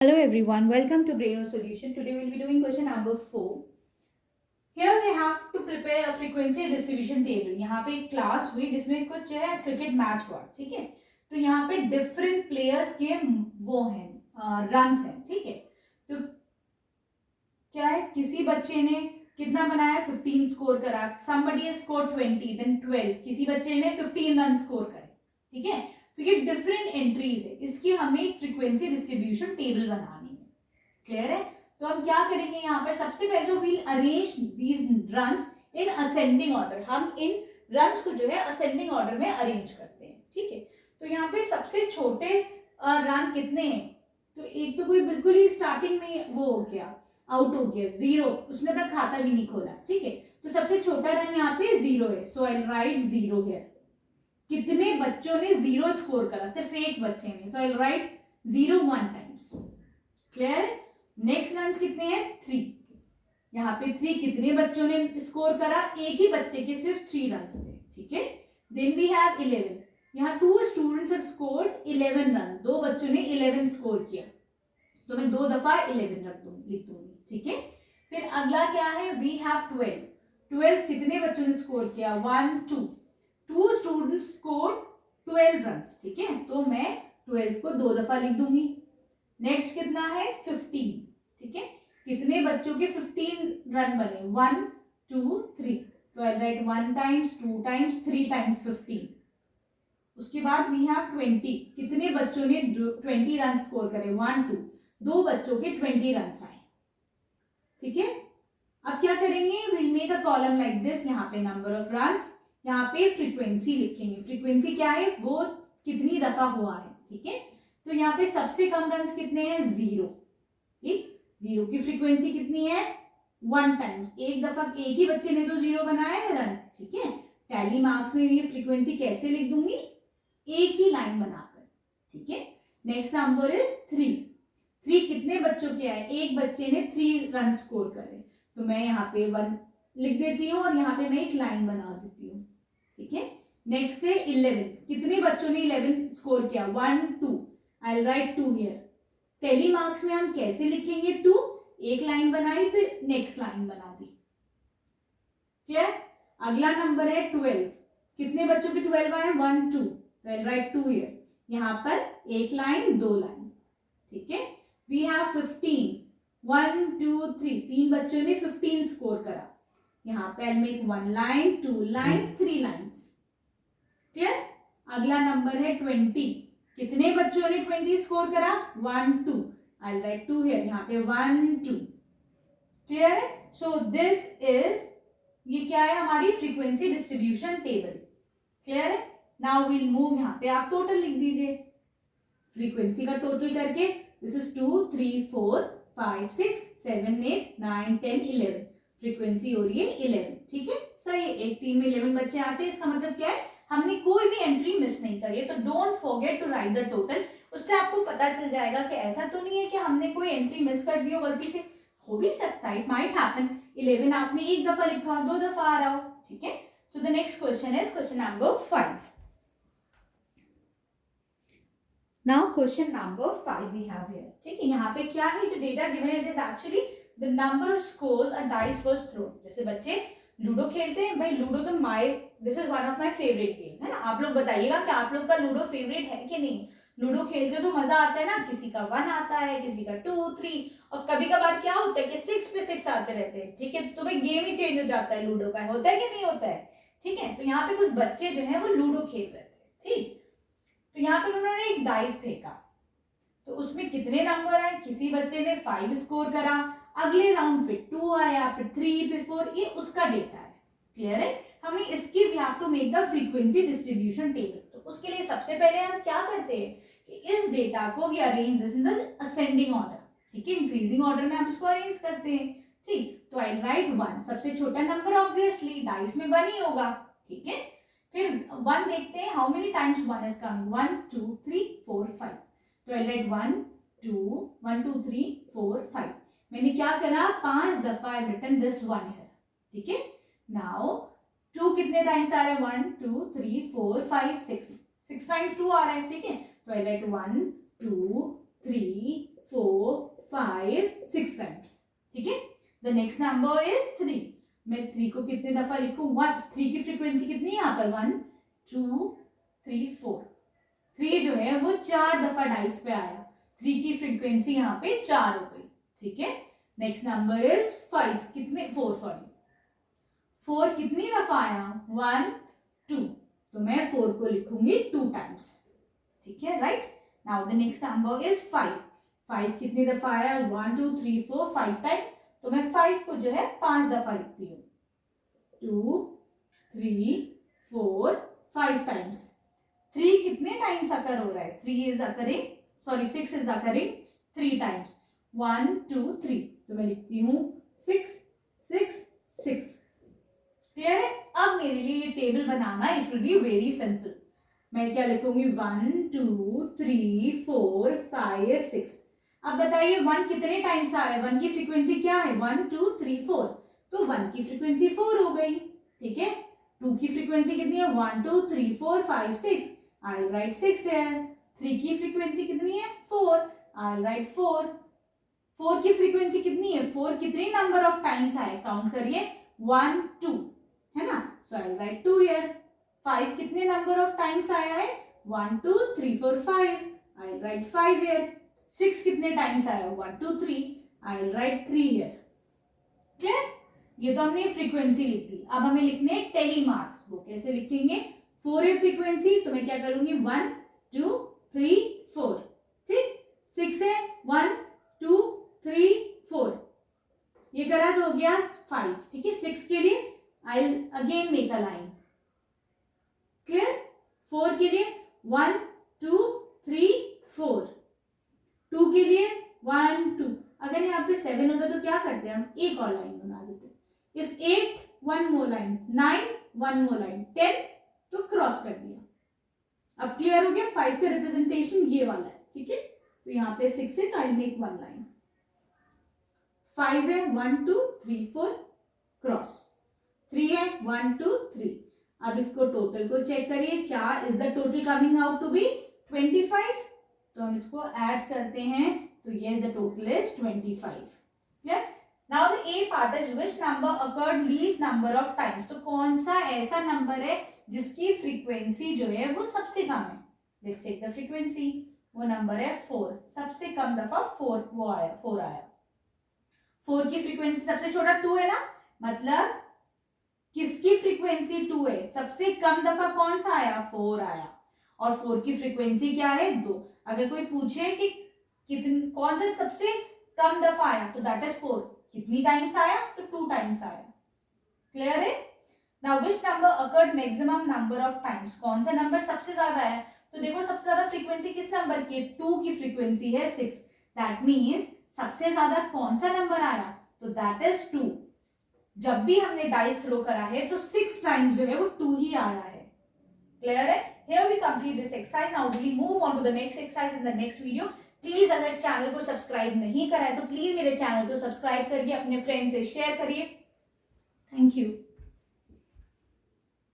Hello everyone, welcome to Braino Solution. Today we will be doing question number 4. Here we have to prepare a frequency distribution table. यहाँ पे एक class हुई जिसमें कुछ जो है क्रिकेट मैच हुआ, ठीक है। तो यहाँ पे डिफरेंट प्लेयर्स के वो हैं रन्स हैं, ठीक है। तो क्या है, किसी बच्चे ने कितना बनाया, 15 स्कोर करा, somebody has scored 20, then 12, किसी बच्चे ने 15 रन स्कोर करे, ठीक है। तो ये डिफरेंट एंट्रीज है, इसकी हमें एक फ्रीक्वेंसी डिस्ट्रीब्यूशन टेबल बनानी है। क्लियर है। तो हम क्या करेंगे, यहाँ पर सबसे पहले जो we'll arrange these runs in ascending order, हम इन रन्स को जो है असेंडिंग ऑर्डर में अरेंज करते हैं, ठीक है। तो यहाँ पे सबसे छोटे रन कितने हैं, तो एक तो कोई बिल्कुल ही स्टार्टिंग में वो हो गया, आउट हो गया, 0, उसने अपना खाता भी नहीं खोला, ठीक है। तो सबसे छोटा रन यहाँ पे 0 है, सो आई राइट 0 हियर। कितने बच्चों ने 0 स्कोर करा, सिर्फ एक बच्चे ने, तो आई राइट 0 1 टाइम्स। क्लियर है। नेक्स्ट रन कितने हैं, 3। यहाँ पे 3 कितने बच्चों ने स्कोर करा, एक ही बच्चे के सिर्फ 3 रन थे, ठीक है। देन वी हैव 11, यहाँ 2 स्टूडेंट्स हैव स्कोर्ड 11 रन, 2 बच्चों ने 11 स्कोर किया, तो मैं 2 दफा 11 लिख दूंगी, ठीक है। फिर अगला क्या है, वी हैव 12, 12 कितने बच्चों ने स्कोर किया, 1 2, 2 स्टूडेंट्स स्कोर 12 रन, ठीक है, तो मैं 12 को 2 दफा लिख दूंगी। नेक्स्ट कितना है, 15, ठीक है, कितने बच्चों के 15 रन बने, 1 2 3, तो आई राइट 1 टाइम्स 2 टाइम्स 3 टाइम्स 15। उसके बाद वी हैव 20, कितने बच्चों ने 20 रन स्कोर करे, 1 2, 2 बच्चों के 20 रन आए, ठीक है। अब क्या करेंगे, will make a column like this, यहाँ पे नंबर ऑफ रन्स, यहाँ पे फ्रीक्वेंसी लिखेंगे, फ्रीक्वेंसी क्या है, वो कितनी दफा हुआ है, ठीक है। तो यहाँ पे सबसे कम रन्स कितने हैं, 0, ठीक। 0 की फ्रीक्वेंसी कितनी है, 1 टाइम्स, एक दफा एक ही बच्चे ने तो 0 बनाया है रन, ठीक है। टैली मार्क्स में ये फ्रीक्वेंसी कैसे लिख दूंगी, एक ही लाइन बनाकर, ठीक है। नेक्स्ट नंबर इज 3, 3 कितने बच्चों के आए, एक बच्चे ने 3 रन स्कोर करे, तो मैं यहाँ पे 1 लिख देती हूँ और यहाँ पे मैं एक लाइन बना देती हूँ, ठीक है। नेक्स्ट है 11, कितने बच्चों ने 11 स्कोर किया, 1 2, आई राइट 2 हियर। टेली मार्क्स में हम कैसे लिखेंगे, 2, एक लाइन बनाई फिर नेक्स्ट लाइन बना दी, क्लियर। अगला नंबर है 12, कितने बच्चों के 12 आए, 1 2, तो आई राइट 2 हियर, यहाँ पर एक लाइन 2 लाइन, ठीक है। वी हैव 15, 1 2 3, 3 बच्चों ने 15 स्कोर करा, यहाँ पे I make 1 line 2 lines 3 lines, clear. अगला नंबर है 20, कितने बच्चों ने 20 स्कोर करा, 1 2, आई राइट 2 हियर, यहाँ पे 1 2, क्लियर है। सो दिस इज, ये क्या है, हमारी फ्रीक्वेंसी डिस्ट्रीब्यूशन टेबल, क्लियर है। नाउ विल मूव, यहाँ पे आप टोटल लिख दीजिए, फ्रीक्वेंसी का टोटल करके, दिस इज 2 3 4 5 6 7 8 9 10 11, फ्रीक्वेंसी हो रही है 11, ठीक है। सही है, एक टीम में 11 बच्चे आते हैं, इसका मतलब क्या है, हमने कोई भी एंट्री मिस नहीं करी है। तो don't forget to write the total, उससे आपको पता चल जाएगा कि ऐसा तो नहीं है कि हमने कोई एंट्री मिस कर दी हो गलती से, हो भी सकता है, इट माइट हैपन। 11 आपने एक दफा लिखा, 2 दफा आ रहा हो, ठीक है। So the next question is question number 5। Now question number 5 we have here, ठीक है। यहाँ पे क्या है, जो डेटा गिवन है, it is actually the number of scores a dice was thrown. जैसे बच्चे लूडो खेलते हैं, भाई लूडो तो this is one of my favourite game है ना। आप लोग बताइएगा कि आप लोग का लूडो फेवरेट है कि नहीं। लूडो खेलते तो मजा आता है ना, किसी का 1 आता है, किसी का 2 3, और कभी कभार क्या होता है कि 6 पे 6 आते रहते हैं, ठीक है। तो भाई गेम ही चेंज हो जाता है लूडो का, होता है कि नहीं होता है, ठीक है। तो यहाँ पे कुछ बच्चे जो है वो लूडो खेल रहे थे, ठीक। तो यहाँ पे उन्होंने एक डाइस फेंका, तो उसमें कितने नंबर आए, किसी बच्चे ने 5 स्कोर करा, अगले राउंड पे 2 आया, फिर 3 पे 4, ये उसका डेटा है, क्लियर है। हमें इसकी we have to make the frequency distribution table. तो उसके लिए सबसे पहले हम क्या करते हैं कि इस डेटा को we arrange this in the ascending order, ठीक है। इंक्रीजिंग ऑर्डर में हम इसको अरेंज करते हैं, ठीक। तो आई राइट 1, सबसे छोटा नंबर ऑब्वियसली डाइस में 1 ही होगा, ठीक है। फिर 1 देखते हैं, how many times 1 is coming, 1 2 3 4 5, तो आई राइट 1 2 3 4 5, मैंने क्या करा, 5 दफा आई रिटन दिस 1 है, ठीक है। नाउ 2 कितने टाइम्स आ रहा है, 1 2 3 4 5 6 टाइम्स 2 आ रहा है, ठीक है। तो आई राइट 1 2 3 4 5 6 टाइम्स, ठीक है। The next number is 3। मैं 3 को कितने दफा लिखूं? 1। 3 की फ्रीक्वेंसी कितनी है यहाँ पर? 1 2 3 4। 3 जो है वो 4 दफा डाइस पे आया, 3 की फ्रीक्वेंसी यहाँ पे 4 हो गई, ठीक है। Next number is 5। कितने? 4 सॉरी, 4 कितनी दफा आया? 1 2, तो मैं 4 को लिखूंगी 2 टाइम्स, ठीक है, right. Now the next number is 5। 5 कितनी दफा आया? 1 2 3 4 5 टाइम, तो मैं 5 को जो है 5 दफा लिखती हूँ, 2 3 4 5 टाइम्स। 3 कितने टाइम्स अकर हो रहा है? 3 is occurring, sorry 6 is occurring 3 times, 1 2 3, तो मैं लिखती हूँ 6 6 6। क्लियर है? अब मेरे लिए ये table banana it will be very simple. मैं क्या लिखूंगी? 1 2 3 4 5 6। अब बताइए 1 कितने टाइम्स आ रहा है? 1 की फ्रीक्वेंसी क्या है? 1 2 3 4, तो 1 की फ्रीक्वेंसी 4 हो गई, ठीक है। 2 की फ्रीक्वेंसी कितनी है? 1 2 3 4 5 6, आई राइट 6 है। 3 की फ्रीक्वेंसी कितनी है? 4, आई राइट 4। 4 की फ्रीक्वेंसी कितनी है? 4 कितने नंबर ऑफ टाइम्स आए? काउंट करिए, 1 2, है ना, सो आई राइट 2 हियर। 5 कितने नंबर ऑफ टाइम्स आया है? 1 2 3 4 5, आई राइट 5 हियर। 6 कितने टाइम्स आया? 1 2 3, आई राइट 3 हियर। क्लियर? ये तो हमने फ्रीक्वेंसी लिख दी। अब हमें लिखने हैं टेली मार्क्स। वो कैसे लिखेंगे? 4 है फ्रीक्वेंसी, तो मैं क्या करूंगी? 1 2 3 4, ठीक। 6 है, 1 2 3 4, ये करा तो हो गया 5, ठीक है। 6 के लिए I again make a line, clear. 4 के लिए 1 2 3 4, 2 के लिए 1 2। अगर यहाँ पे 7 होता तो क्या करते हैं हम? एक और लाइन बना देते। If 8 1 more line, 9 1 more line, 10 तो क्रॉस कर दिया। अब क्लियर हो गया? 5 का रिप्रेजेंटेशन ये वाला है, ठीक है। तो यहाँ पे 6 है, आई मेक 1 लाइन। 5 है, 1 2 3 4 क्रॉस, 3 है, 1 2 3। अब इसको टोटल को चेक करिए, क्या is the total coming out to be? 25। तो हम इसको ऐड करते हैं, तो yes the total is 25. Clear? Now the A part is which number occurred least number of times. तो कौन सा ऐसा नंबर है जिसकी फ्रीक्वेंसी जो है वो सबसे कम है? Let's check the frequency. वो नंबर है 4, सबसे कम दफा 4 वो आया, 4 आया। 4 की फ्रीक्वेंसी सबसे छोटा 2 है ना, मतलब किसकी फ्रीक्वेंसी 2 है? सबसे कम दफा कौन सा आया? 4 आया। और 4 की फ्रीक्वेंसी क्या है? 2। अगर कोई पूछे कि कितनी कौन सा सबसे कम दफा आया, तो दैट इज 4। कितनी टाइम्स आया? तो 2 टाइम्स आया। क्लियर है? Now which number occurred maximum number of times? कौन सा नंबर सबसे ज्यादा है? तो देखो सबसे ज्यादा फ्रीक्वेंसी किस नंबर की है? 2 की फ्रीक्वेंसी है 6। दैट मीन्स सबसे ज्यादा कौन सा नंबर आया? तो दैट इज 2। जब भी हमने डाइस थ्रो करा है तो 6 टाइम्स जो है वो 2 ही आया है। क्लियर है? Here we complete this exercise. Now we move on to the next exercise in the next video. Please अगर चैनल को सब्सक्राइब नहीं करा है तो प्लीज मेरे चैनल को सब्सक्राइब करिए, अपने फ्रेंड से शेयर करिए। Thank you.